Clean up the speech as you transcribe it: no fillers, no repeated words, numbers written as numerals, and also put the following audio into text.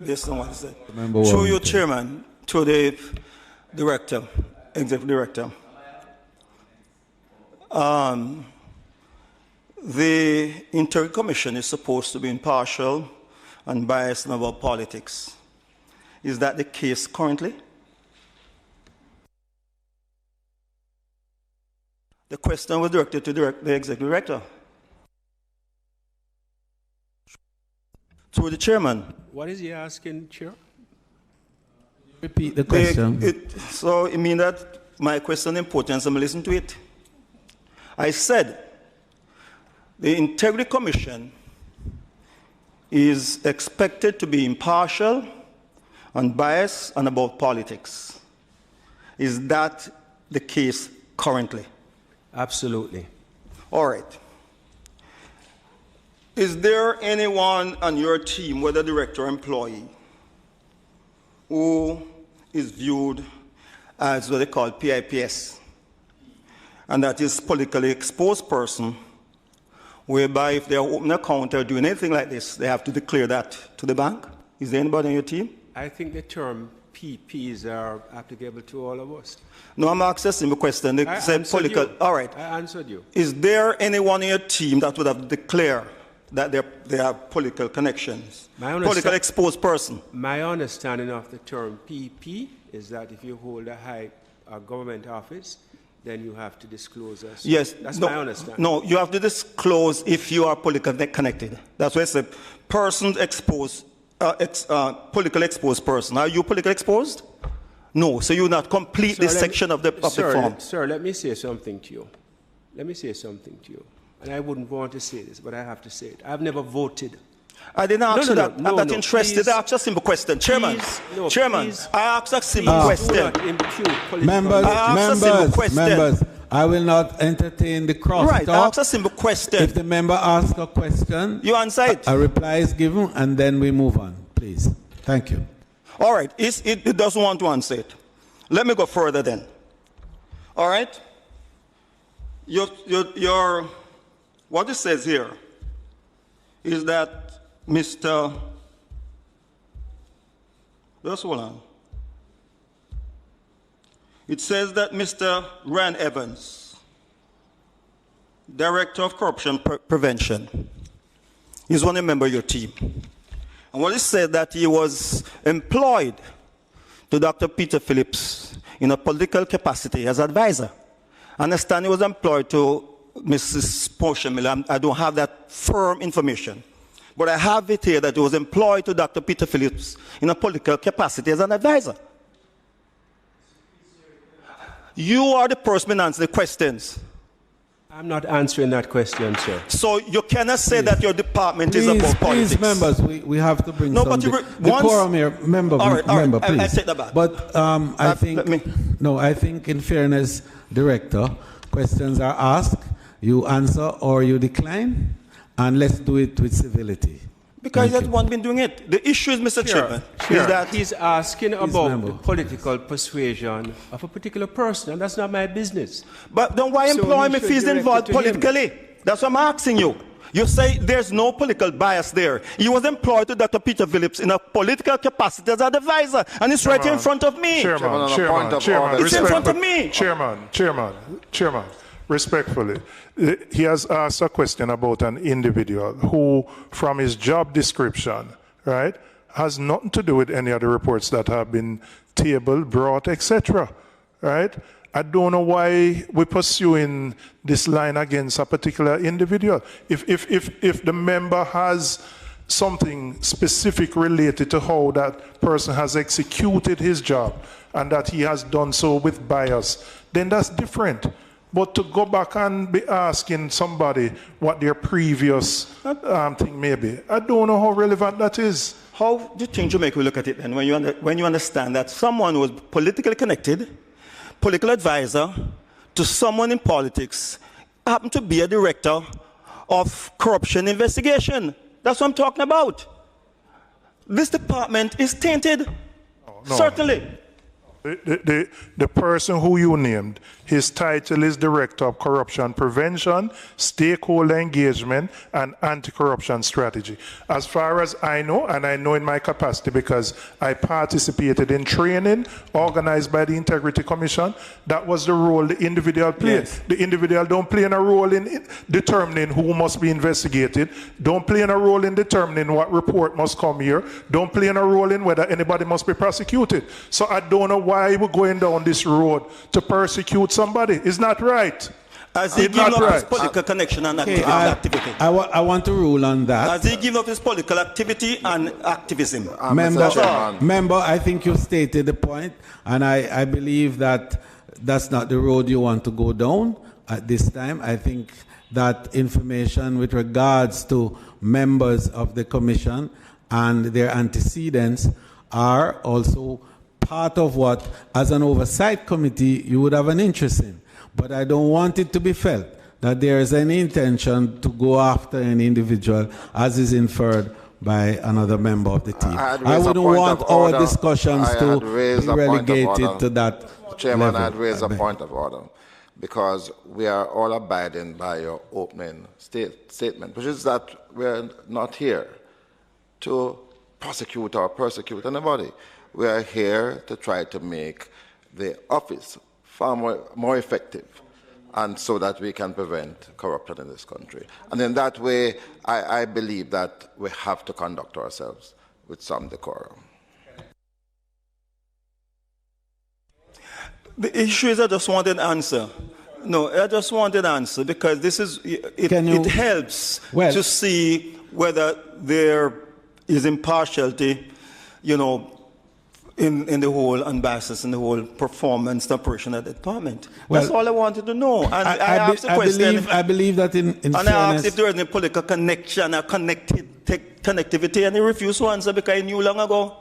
This is what I said. Through Through you, you, Chairman, to the director, executive director. The Integrity Commission is supposed to be impartial and biased about politics. Is that the case currently? The question was directed to the executive director. Through the chairman. What is he asking, Chair? Repeat the question. So it means that my question important, so listen to it. I said the Integrity Commission is expected to be impartial, unbiased, and about politics. Is that the case currently? Absolutely. All right. Is there anyone on your team, whether director or employee, who is viewed as what they call PIPS, and that is politically exposed person, whereby if they open an account or doing anything like this, they have to declare that to the bank? Is there anybody on your team? I think the term PPs are applicable to all of us. No, I'm asking a simple question. They said political. You. All right. I answered you. Is there anyone in your team that would have declared that they have political connections? Political exposed person? My understanding of the term PP is that if you hold a high government office, then you have to disclose us. Yes. That's my understanding. No, you have to disclose if you are politically connected. That's why it's a person exposed, politically exposed person. Are you politically exposed? No, so you not complete this section of the form. Sir, let me say something to you. And I wouldn't want to say this, but I have to say it. I've never voted. I didn't ask you that. I'm not interested. I asked a simple question. Chairman, I asked a simple question. Members, I will not entertain the crosstalk. Right, I asked a simple question. If the member asks a question, you answer it. A reply is given, and then we move on, please. Thank you. All right, it doesn't want to answer it. Let me go further then. All right? What it says here is that Mr. Just hold on. It says that Mr. Rand Evans, Director of Corruption Prevention, is one member of your team. And what it said that he was employed to Dr. Peter Phillips in a political capacity as advisor. I understand he was employed to Mrs. Portia Miller. I don't have that firm information. But I have it here that he was employed to Dr. Peter Phillips in a political capacity as an advisor. You are the person answering the questions. I'm not answering that question, sir. So you cannot say that your department is about politics. Please, members, we have to bring some decorum here. Member, please. I take that back. But I think in fairness, Director, questions are asked, you answer or you decline, and let's do it with civility. Because that's one been doing it. The issue is, Mr. Chairman, is that he's asking about the political persuasion of a particular person, and that's not my business. But then why employ him if he's involved politically? That's what I'm asking you. You say there's no political bias there. He was employed to Dr. Peter Phillips in a political capacity as an advisor, and it's right here in front of me. Chairman, it's in front of me. Chairman, respectfully, he has asked a question about an individual who, from his job description, right, has nothing to do with any of the reports that have been tabled, brought, etc., right? I don't know why we're pursuing this line against a particular individual. If the member has something specific related to how that person has executed his job and that he has done so with bias, then that's different. But to go back and be asking somebody what their previous thing may be, I don't know how relevant that is. How do you think Jamaica will look at it then when you understand that someone who was politically connected, political advisor to someone in politics, happened to be a director of corruption investigation? That's what I'm talking about. This department is tainted. No. Certainly. The person who you named, his title is Director of Corruption Prevention, Stakeholder Engagement, and Anti-Corruption Strategy. As far as I know, and I know in my capacity because I participated in training organized by the Integrity Commission, that was the role the individual played. Yes. The individual don't play a role in determining who must be investigated, don't play a role in determining what report must come here, don't play a role in whether anybody must be prosecuted. So I don't know why we're going down this road to persecute somebody. It's not right. Has he given up his political connection and activity? I want to rule on that. Has he given up his political activity and activism? Member, I think you stated the point, and I believe that that's not the road you want to go down at this time. I think that information with regards to members of the commission and their antecedents are also part of what, as an oversight committee, you would have an interest in. But I don't want it to be felt that there is any intention to go after an individual, as is inferred by another member of the team. I wouldn't want our discussions to be relegated to that. Chairman, level. I'd raise a point of order, because we are all abiding by your opening statement, which is that we're not here to prosecute or persecute anybody. We are here to try to make the office far more effective, and so that we can prevent corruption in this country. And in that way, I believe that we have to conduct ourselves with some decorum. The issue is I just want an answer. No, I just want an answer because this is, it helps to see whether there is impartiality, you know, in the whole ambassadors and the whole performance, the operation of the department. Well, that's all I wanted to know. And I asked the question. I believe that in and fairness, I asked if there was any political connection or connectivity, and he refused to answer because he knew long ago.